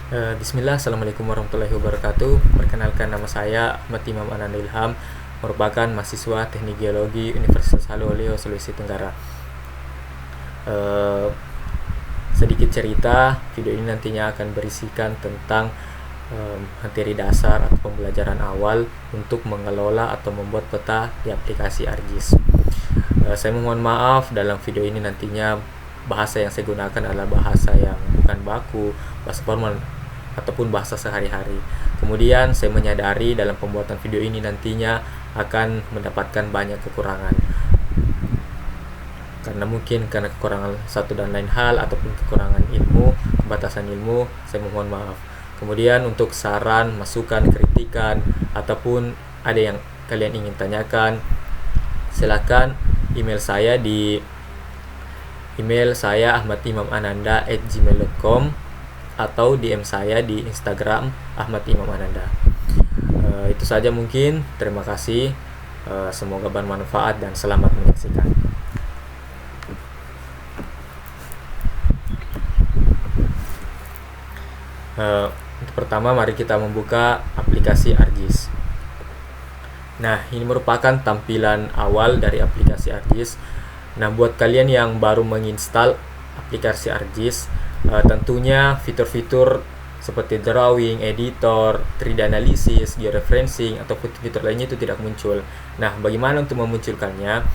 Bismillah, Assalamualaikum warahmatullahi wabarakatuh. Perkenalkan, nama saya Ahmad Imam Ananda Ilham, merupakan mahasiswa Teknik Geologi Universitas Haloleo, Sulawesi Tenggara. Eh, Sedikit cerita, video ini nantinya akan berisikan tentang materi dasar atau pembelajaran awal untuk mengelola atau membuat peta di aplikasi ArcGIS. Saya mohon maaf, dalam video ini nantinya bahasa yang saya gunakan adalah bahasa yang bukan baku, bahasa formal ataupun bahasa sehari-hari. Kemudian saya menyadari dalam pembuatan video ini nantinya akan mendapatkan banyak kekurangan, karena kekurangan satu dan lain hal ataupun kekurangan ilmu, batasan ilmu, saya mohon maaf. Kemudian untuk saran, masukan, kritikan ataupun ada yang kalian ingin tanyakan, silakan email saya di email saya ahmadimam.ananda@gmail.com atau DM saya di Instagram Ahmad Imam Ananda. Itu saja mungkin. Terima kasih. Semoga bermanfaat dan selamat menyaksikan. Untuk pertama, mari kita membuka aplikasi ArcGIS. Nah, ini merupakan tampilan awal dari aplikasi ArcGIS. Nah, buat kalian yang baru menginstal aplikasi ArcGIS, tentunya fitur-fitur seperti drawing, editor, 3D analysis, georeferencing, atau fitur-fitur lainnya itu tidak muncul. Nah, bagaimana untuk memunculkannya?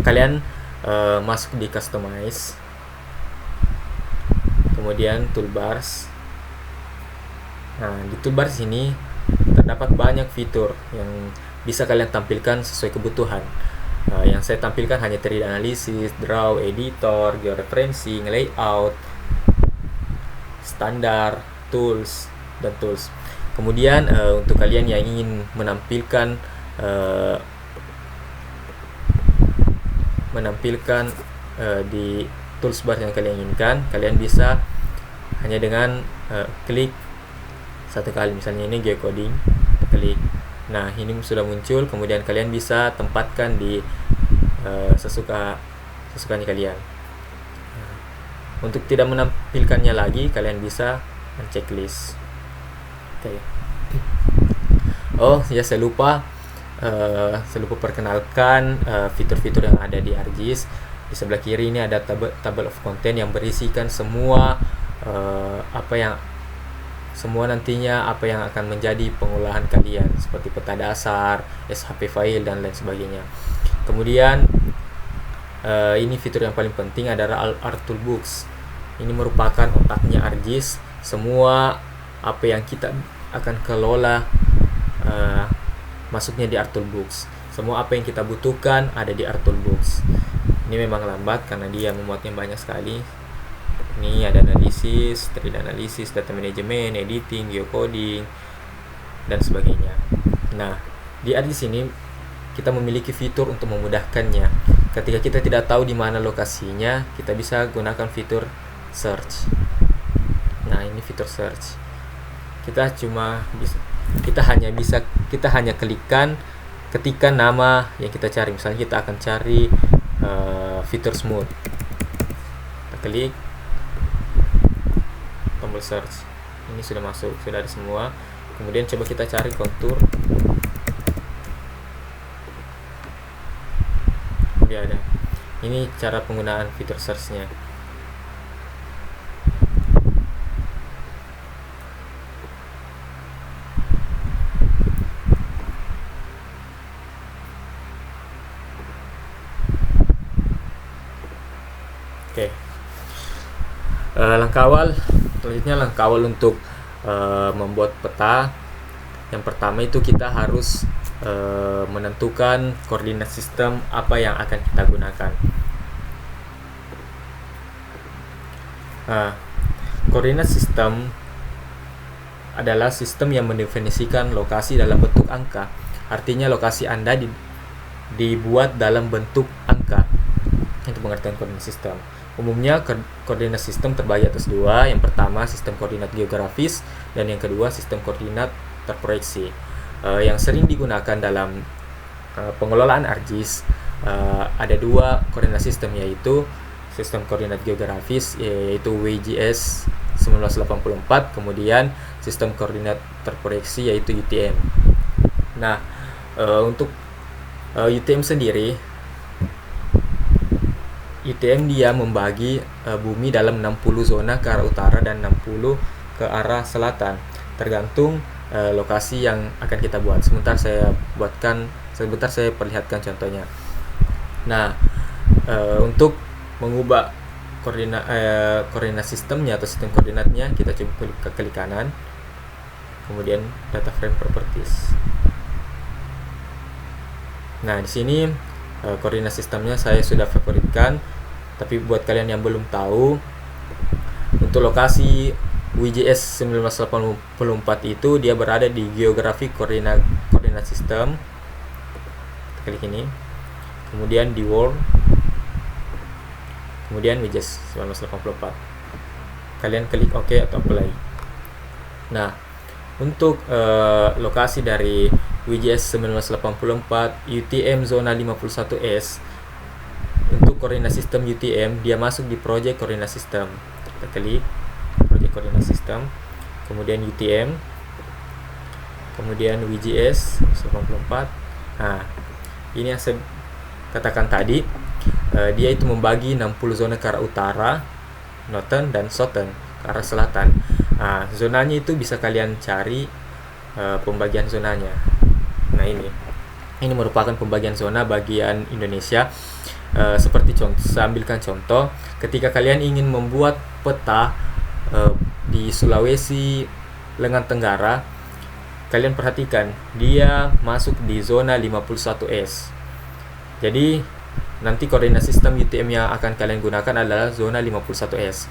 Kalian masuk di customize, kemudian toolbars. Nah, di toolbars ini terdapat banyak fitur yang bisa kalian tampilkan sesuai kebutuhan. Yang saya tampilkan hanya 3D analysis, draw, editor, georeferencing, layout, standar, tools, dan tools. Kemudian untuk kalian yang ingin menampilkan di tools bar yang kalian inginkan, kalian bisa hanya dengan klik satu kali. Misalnya ini geocoding, klik. Nah, ini sudah muncul. Kemudian kalian bisa tempatkan di sesukanya kalian. Untuk tidak menampilkannya lagi, kalian bisa checklist. Oke. Oh ya, saya lupa perkenalkan fitur-fitur yang ada di ArcGIS. Di sebelah kiri ini ada table of content yang berisikan semua nantinya apa yang akan menjadi pengolahan kalian, seperti peta dasar, SHP file, dan lain sebagainya. Kemudian ini fitur yang paling penting adalah ArcToolbox. Ini merupakan otaknya ArcGIS. Semua apa yang kita akan kelola masuknya di ArcToolbox. Semua apa yang kita butuhkan ada di ArcToolbox. Ini memang lambat karena dia memuatnya banyak sekali. Ini ada analisis, 3D analisis, data management, editing, geocoding, dan sebagainya. Nah, di ArcGIS ini kita memiliki fitur untuk memudahkannya. Ketika kita tidak tahu di mana lokasinya, kita bisa gunakan fitur search. Nah, ini fitur search. Kita hanya ketikkan nama yang kita cari. Misalnya kita akan cari fitur smooth. Kita klik tombol search. Ini sudah masuk, sudah ada semua. Kemudian coba kita cari kontur. Dia ada. Ini cara penggunaan fitur search-nya. Oke. Selanjutnya langkah awal untuk membuat peta. Yang pertama itu kita harus menentukan koordinat sistem apa yang akan kita gunakan. Koordinat sistem adalah sistem yang mendefinisikan lokasi dalam bentuk angka. Artinya lokasi Anda dibuat dalam bentuk angka. Itu pengertian koordinat sistem. Umumnya koordinat sistem terbagi atas dua. Yang pertama sistem koordinat geografis, dan yang kedua sistem koordinat terproyeksi. Yang sering digunakan dalam pengelolaan ArcGIS ada dua koordinat sistem, yaitu sistem koordinat geografis, yaitu WGS 1984, kemudian sistem koordinat terproyeksi yaitu UTM. Nah, untuk UTM sendiri, UTM dia membagi bumi dalam 60 zona ke arah utara dan 60 ke arah selatan, tergantung lokasi yang akan kita buat. Sebentar saya perlihatkan contohnya. Nah, untuk mengubah koordinat sistemnya atau sistem koordinatnya, kita coba klik kanan, kemudian data frame properties. Nah, di sini koordinat sistemnya saya sudah favoritkan, tapi buat kalian yang belum tahu, untuk lokasi WGS 1984 itu dia berada di geographic koordinat sistem. Klik ini, kemudian di world, kemudian WGS 1984. Kalian klik OK atau apply. Nah, untuk lokasi dari WGS 1984 UTM zona 51S, untuk koordinat sistem UTM dia masuk di project koordinat sistem. Kita klik project koordinat sistem, kemudian UTM, kemudian WGS 1984. Nah, ini yang saya katakan tadi, dia itu membagi 60 zona ke arah utara, northern, dan southern ke arah selatan. Nah, zonanya itu bisa kalian cari pembagian zonanya. Nah, ini merupakan pembagian zona bagian Indonesia. Seperti saya ambilkan contoh, ketika kalian ingin membuat peta di Sulawesi lengan Tenggara, kalian perhatikan dia masuk di zona 51S. Jadi nanti koordinat sistem UTM yang akan kalian gunakan adalah zona 51S.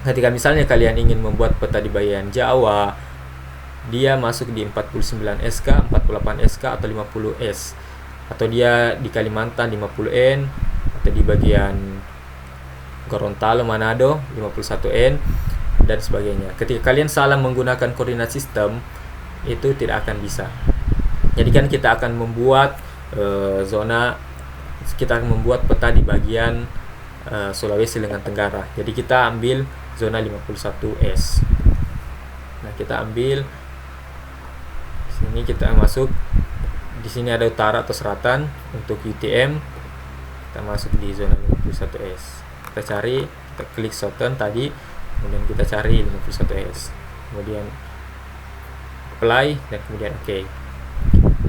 Ketika misalnya kalian ingin membuat peta di bagian Jawa, dia masuk di 49 SK, 48 SK, atau 50S. Atau dia di Kalimantan 50N, atau di bagian Gorontalo, Manado 51N, dan sebagainya. Ketika kalian salah menggunakan koordinat sistem, itu tidak akan bisa. Jadi kan kita akan membuat kita akan membuat peta di bagian Sulawesi lengan Tenggara. Jadi kita ambil zona 51S. Nah, kita ambil sini, kita masuk di sini, ada utara atau selatan. Untuk UTM kita masuk di zona 51S. Kita cari, kita klik southern tadi, kemudian kita cari 51S, kemudian apply, dan kemudian OK.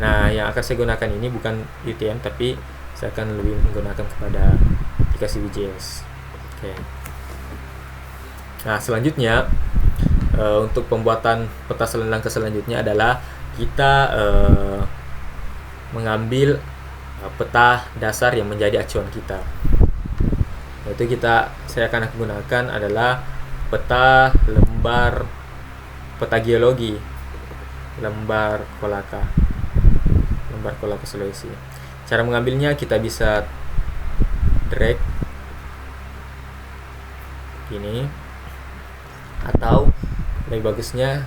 Nah, yang akan saya gunakan ini bukan UTM, tapi saya akan lebih menggunakan kepada aplikasi WGS. Oke. Nah, selanjutnya untuk pembuatan peta langkah selanjutnya adalah kita mengambil peta dasar yang menjadi acuan kita. Yaitu saya akan gunakan adalah peta geologi lembar Kolaka Sulawesi. Cara mengambilnya, kita bisa drag gini, atau lebih bagusnya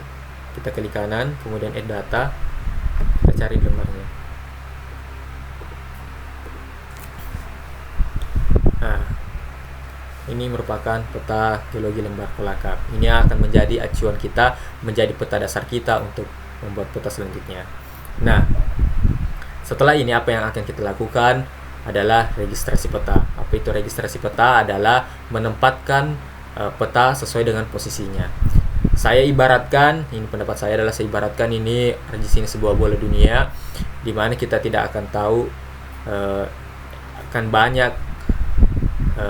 kita klik kanan, kemudian add data, kita cari lembarnya. Nah, ini merupakan peta geologi lembar Kolaka. Ini akan menjadi acuan kita, menjadi peta dasar kita untuk membuat peta selanjutnya. Nah, setelah ini apa yang akan kita lakukan adalah registrasi peta. Apa itu registrasi peta? Adalah menempatkan peta sesuai dengan posisinya. Saya ibaratkan, ini pendapat saya adalah, saya ibaratkan ini di sini sebuah bola dunia, di mana kita tidak akan tahu akan banyak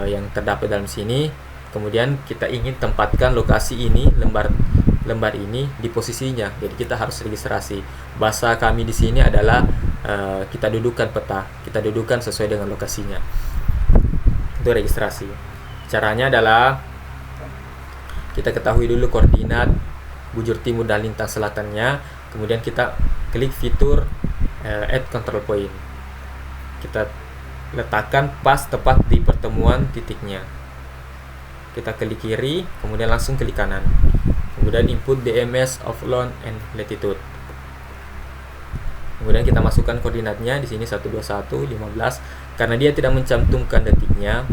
yang terdapat dalam sini. Kemudian kita ingin tempatkan lokasi ini, lembar ini di posisinya. Jadi kita harus registrasi. Bahasa kami di sini adalah kita dudukkan peta, kita dudukkan sesuai dengan lokasinya. Itu registrasi. Caranya adalah kita ketahui dulu koordinat bujur timur dan lintang selatannya. Kemudian kita klik fitur add control point. Kita letakkan pas tepat di pertemuan titiknya. Kita klik kiri, kemudian langsung klik kanan. Kemudian input DMS of lone and latitude. Kemudian kita masukkan koordinatnya di sini 121 15. Karena dia tidak mencantumkan detiknya,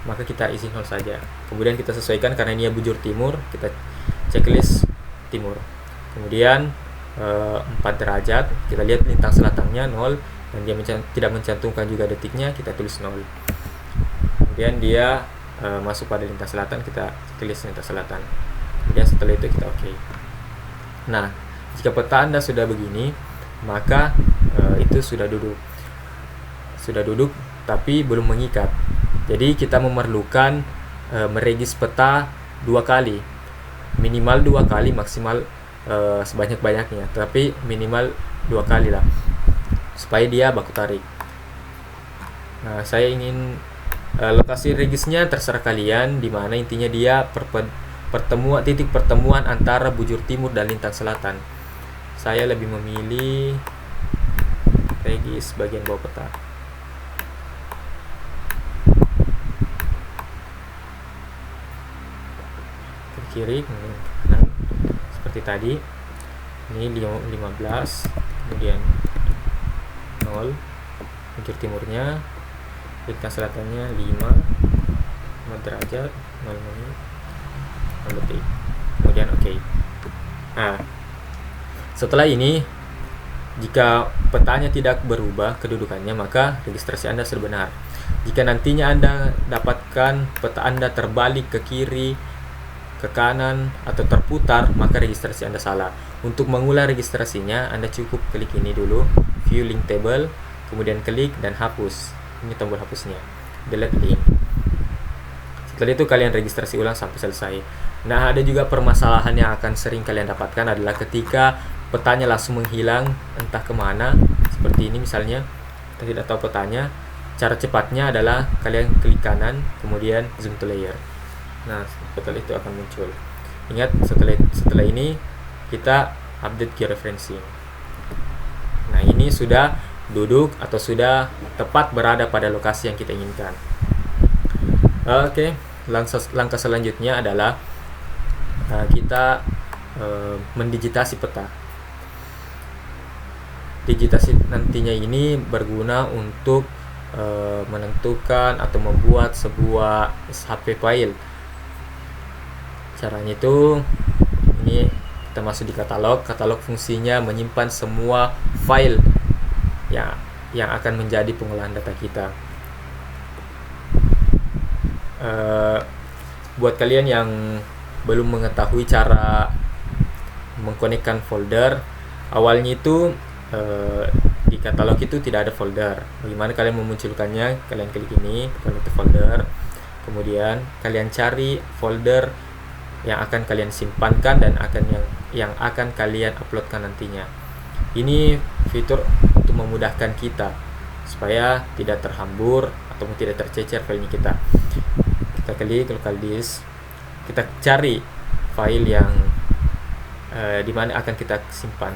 maka kita isi 0 saja. Kemudian kita sesuaikan karena ini bujur timur, kita checklist timur. Kemudian 4 derajat, kita lihat lintang selatannya 0 dan dia tidak mencantumkan juga detiknya, kita tulis 0. Kemudian dia masuk pada lintang selatan, kita tulis lintang selatan. Kemudian setelah itu kita oke. Nah, jika peta Anda sudah begini, maka itu sudah duduk tapi belum mengikat. Jadi kita memerlukan meregis peta 2 kali, minimal 2 kali, maksimal sebanyak-banyaknya, tapi minimal 2 kali lah supaya dia baku tarik. Nah, saya ingin lokasi regisnya terserah kalian, dimana intinya dia titik pertemuan antara bujur timur dan lintang selatan. Saya lebih memilih regis bagian bawah peta. Ke kiri, kemudian kanan seperti tadi. Ini 15, kemudian 0 bujur timurnya, lintang selatannya 5 derajat, 0 menit, 0 detik. Kemudian oke. Nah, setelah ini, jika petanya tidak berubah kedudukannya, maka registrasi Anda sudah benar. Jika nantinya Anda dapatkan peta Anda terbalik ke kiri, ke kanan, atau terputar, maka registrasi Anda salah. Untuk mengulang registrasinya, Anda cukup klik ini dulu, view link table, kemudian klik dan hapus. Ini tombol hapusnya, delete link. Setelah itu kalian registrasi ulang sampai selesai. Nah, ada juga permasalahan yang akan sering kalian dapatkan adalah ketika petanya langsung menghilang entah kemana, seperti ini misalnya, kita tidak tahu petanya. Cara cepatnya adalah kalian klik kanan, kemudian zoom to layer. Nah, setelah itu akan muncul. Ingat, setelah ini kita update georeferencing. Nah, ini sudah duduk atau sudah tepat berada pada lokasi yang kita inginkan. Oke, langkah selanjutnya adalah kita mendigitasi peta. Digitasi nantinya ini berguna untuk menentukan atau membuat sebuah SHP file. Caranya itu, ini kita masuk di katalog. Katalog fungsinya menyimpan semua file yang akan menjadi pengolahan data kita. Buat kalian yang belum mengetahui cara mengkonekkan folder, awalnya itu di katalog itu tidak ada folder. Bagaimana kalian memunculkannya? Kalian klik ini, connect to folder, kemudian kalian cari folder yang akan kalian simpankan dan yang akan kalian uploadkan nantinya. Ini fitur untuk memudahkan kita supaya tidak terhambur ataupun tidak tercecer filenya kita. Kita klik local disk, kita cari file yang di mana akan kita simpan.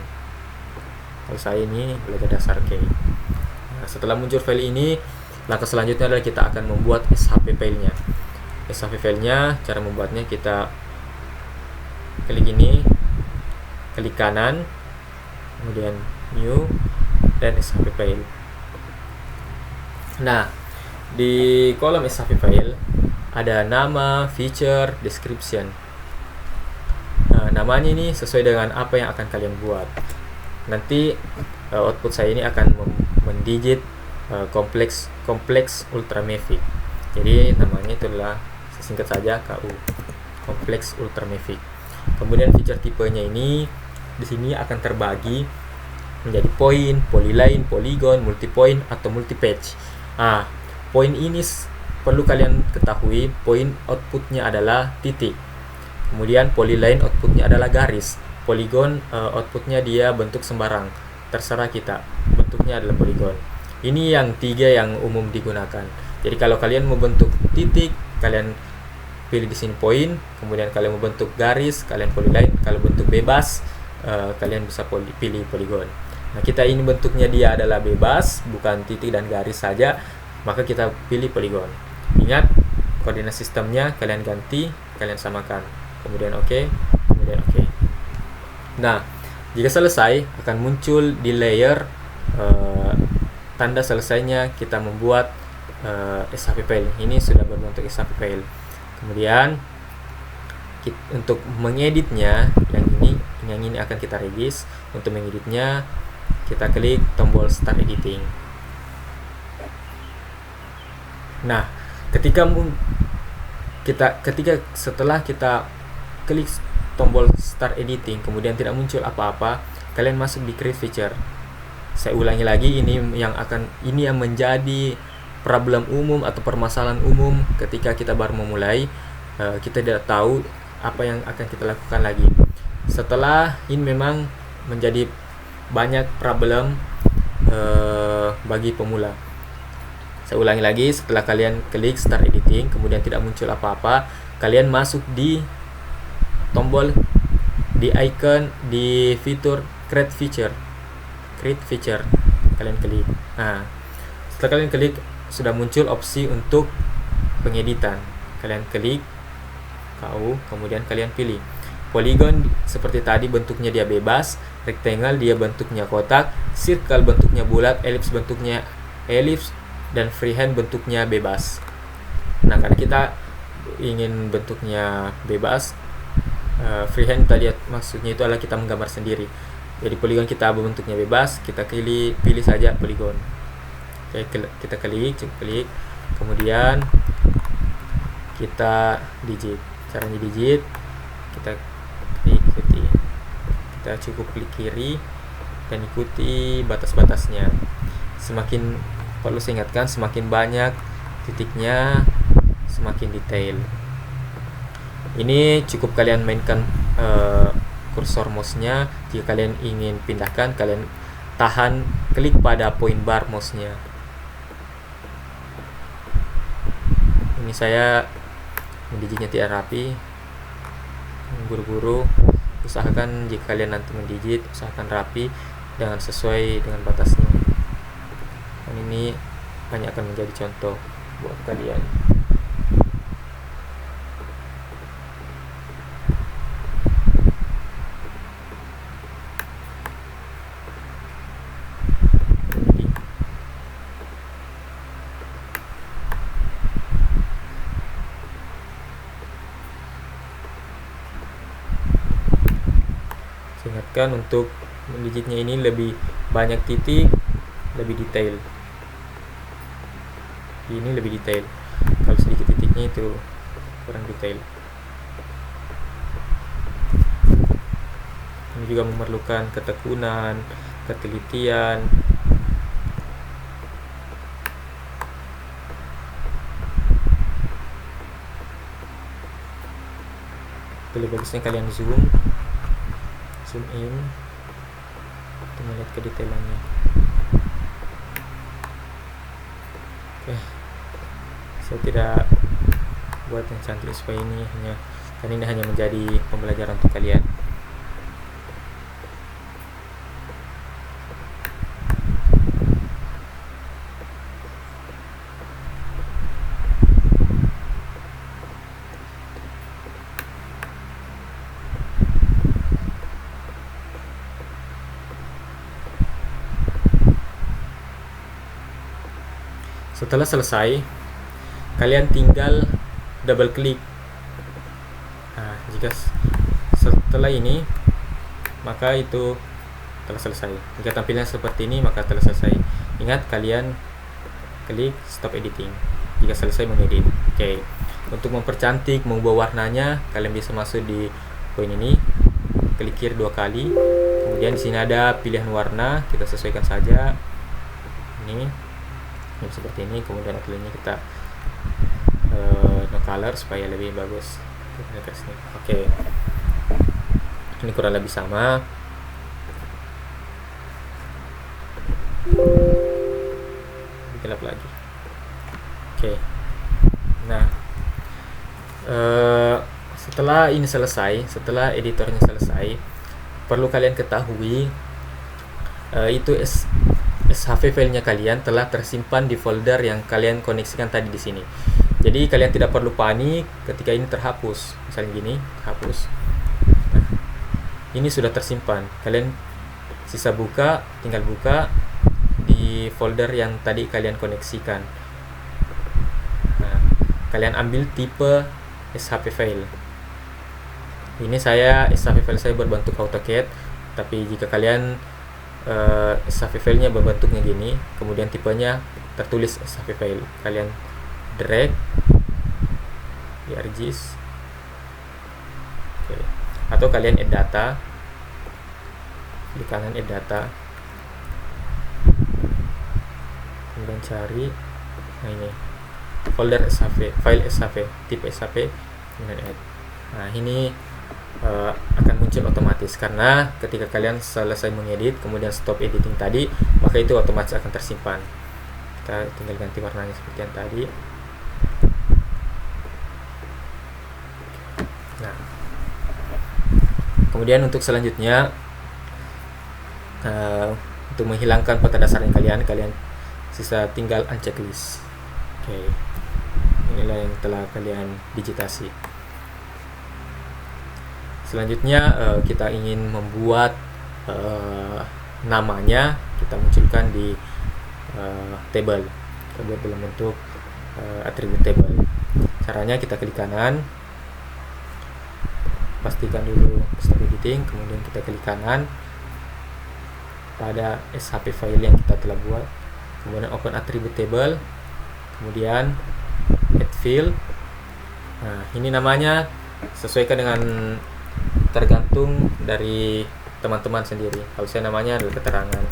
Kalau saya ini belajar dasar K. Nah, setelah muncul file ini, langkah selanjutnya adalah kita akan membuat SHP filenya. SHP filenya, cara membuatnya kita klik ini, klik kanan, kemudian new, dan SHP file. Nah, di kolom SHP file ada nama, feature, description. Nah, namanya ini sesuai dengan apa yang akan kalian buat. Nanti output saya ini akan mendigit kompleks ultramafic. Jadi namanya itulah singkat saja KU, kompleks ultramafic. Kemudian feature tipenya ini di sini akan terbagi menjadi point, polyline, polygon, multipoint atau multipatch. Point ini perlu kalian ketahui, point outputnya adalah titik. Kemudian polyline outputnya adalah garis. Polygon outputnya dia bentuk sembarang, terserah kita, bentuknya adalah polygon. Ini yang 3 yang umum digunakan. Jadi kalau kalian mau bentuk titik, kalian pilih di sini point. Kemudian kalian mau bentuk garis, kalian polyline. Kalau bentuk bebas, kalian bisa pilih polygon. Nah, kita ini bentuknya dia adalah bebas, bukan titik dan garis saja, maka kita pilih polygon. Ingat, koordinat sistemnya kalian ganti, kalian samakan. Kemudian oke, kemudian oke. Nah, jika selesai akan muncul di layer tanda selesainya kita membuat SHP file. Ini sudah berbentuk SHP file. Kemudian untuk mengeditnya, yang ini akan kita regis. Untuk mengeditnya kita klik tombol start editing. Nah, ketika setelah kita klik tombol start editing kemudian tidak muncul apa-apa, kalian masuk di create feature. Saya ulangi lagi, ini yang menjadi problem umum atau permasalahan umum ketika kita baru memulai. Kita tidak tahu apa yang akan kita lakukan lagi. Setelah ini memang menjadi banyak problem bagi pemula. Saya ulangi lagi, setelah kalian klik start editing kemudian tidak muncul apa-apa, kalian masuk di tombol di icon di fitur create feature, kalian klik. Nah, setelah kalian klik sudah muncul opsi untuk pengeditan. Kalian klik kemudian kalian pilih polygon. Seperti tadi bentuknya dia bebas, rectangle dia bentuknya kotak, circle bentuknya bulat, ellipse bentuknya ellipse, dan freehand bentuknya bebas. Nah, karena kita ingin bentuknya bebas, freehand tadi maksudnya itu adalah kita menggambar sendiri. Jadi polygon kita bentuknya bebas, kita pilih saja polygon. Oke, kita klik, kemudian kita digit. Caranya digit, kita ikuti. Kita cukup klik kiri dan ikuti batas-batasnya. Perlu saya ingatkan, semakin banyak titiknya semakin detail. Ini cukup kalian mainkan kursor mouse-nya. Jika kalian ingin pindahkan, kalian tahan klik pada point bar mouse-nya. Ini saya mendigitnya tidak rapi, buru-buru. Usahakan jika kalian nanti mendigit, usahakan rapi dengan sesuai dengan batasnya. Dan ini hanya akan menjadi contoh buat kalian. Ingatkan untuk mendigitnya ini lebih banyak titik, lebih detail. Ini lebih detail. Kalau sedikit titiknya itu kurang detail. Ini juga memerlukan ketekunan, ketelitian. Lebih bagusnya kalian zoom in untuk melihat kedetailannya. Oke, saya tidak buat yang cantik supaya ini hanya menjadi pembelajaran untuk kalian. Setelah selesai, kalian tinggal double klik. Nah, jika setelah ini, maka itu telah selesai. Jika tampilan seperti ini, maka telah selesai. Ingat, kalian klik stop editing jika selesai mengedit. Oke. Untuk mempercantik, mengubah warnanya, kalian bisa masuk di poin ini, klik kiri 2 kali. Kemudian di sini ada pilihan warna, kita sesuaikan saja. Ini seperti ini. Kemudian outline-nya kita no color supaya lebih bagus. Oke. Ini kurang lebih sama. Gelap lagi. Oke. Nah, setelah ini selesai, setelah editornya selesai, perlu kalian ketahui itu SHP filenya kalian telah tersimpan di folder yang kalian koneksikan tadi di sini. Jadi kalian tidak perlu panik ketika ini terhapus. Misalnya gini, hapus. Nah, ini sudah tersimpan. Kalian tinggal buka di folder yang tadi kalian koneksikan. kalian ambil tipe SHP file. Ini SHP file saya berbentuk AutoCAD, tapi jika kalian SHP filenya berbentuknya gini, kemudian tipenya tertulis SHP file, kalian drag di ArcGIS. Atau kalian add data, di kanan add data, kemudian cari, nah ini folder SHP, file SHP, tipe SHP, kemudian add. Nah ini akan muncul otomatis, karena ketika kalian selesai mengedit kemudian stop editing tadi, maka itu otomatis akan tersimpan. Kita tinggal ganti warnanya seperti yang tadi. Nah, kemudian untuk selanjutnya, untuk menghilangkan peta dasarnya kalian sisa tinggal unchecklist. Oke, inilah yang telah kalian digitasi. Selanjutnya kita ingin membuat namanya, kita munculkan di table. Kita buat dalam bentuk atribut table. Caranya kita klik kanan, pastikan dulu stop editing, kemudian kita klik kanan pada SHP file yang kita telah buat, kemudian open attribute table, kemudian add field. Nah, ini namanya sesuaikan dengan tergantung dari teman-teman sendiri. Kalau saya namanya adalah keterangan,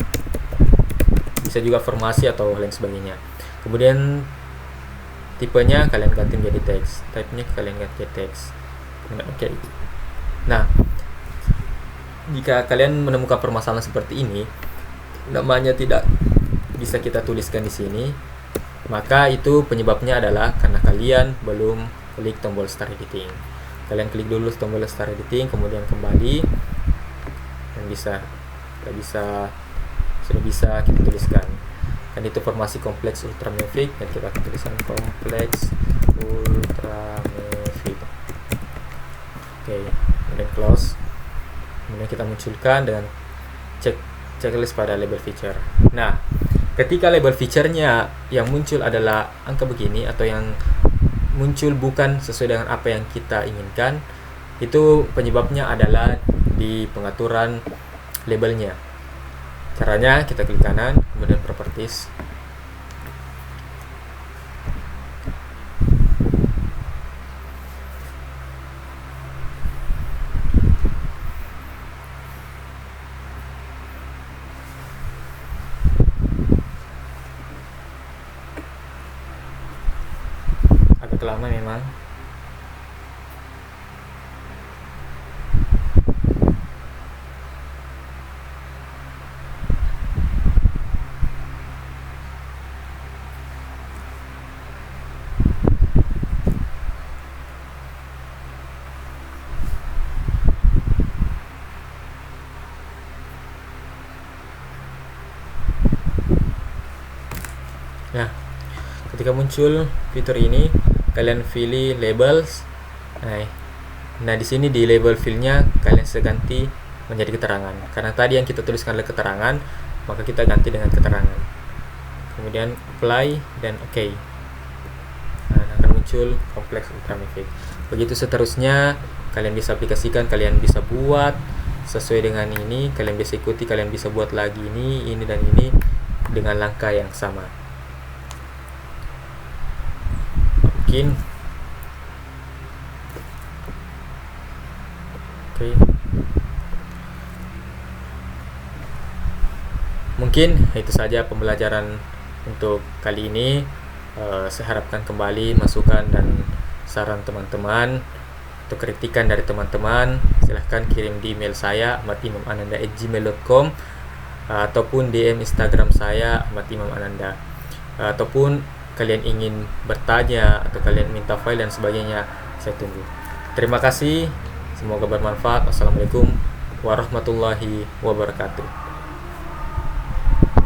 bisa juga formasi atau lain sebagainya. Kemudian tipenya kalian ganti menjadi teks, type-nya kalian ganti teks. Oke. Nah, jika kalian menemukan permasalahan seperti ini, namanya tidak bisa kita tuliskan di sini, maka itu penyebabnya adalah karena kalian belum klik tombol Start Editing. Kalian klik dulu tombol Start Editing, kemudian kembali, dan sudah bisa kita tuliskan. Dan itu formasi kompleks ultramafic, dan kita akan tuliskan kompleks ultramafic. Oke, kemudian close. Kemudian kita munculkan dengan checklist pada label feature. Nah, ketika label feature-nya yang muncul adalah angka begini, atau yang muncul bukan sesuai dengan apa yang kita inginkan, itu penyebabnya adalah di pengaturan labelnya. Caranya kita klik kanan, kemudian properties, agak lama memang. Nah, ketika muncul fitur ini, kalian pilih labels. Nah, di sini di label fieldnya kalian bisa ganti menjadi keterangan. Karena tadi yang kita tuliskan adalah keterangan, maka kita ganti dengan keterangan. Kemudian apply dan OK. Nah, akan muncul kompleks ultramafic. Begitu seterusnya, kalian bisa aplikasikan, kalian bisa buat sesuai dengan ini, kalian bisa ikuti, kalian bisa buat lagi ini dan ini dengan langkah yang sama. Mungkin itu saja pembelajaran untuk kali ini. Saya harapkan kembali masukan dan saran teman-teman atau kritikan dari teman-teman. Silahkan kirim di email saya ahmadimamananda@gmail.com, ataupun DM Instagram saya ahmadimamananda, ataupun kalian ingin bertanya atau kalian minta file dan sebagainya, saya tunggu. Terima kasih, semoga bermanfaat. Wassalamualaikum warahmatullahi wabarakatuh.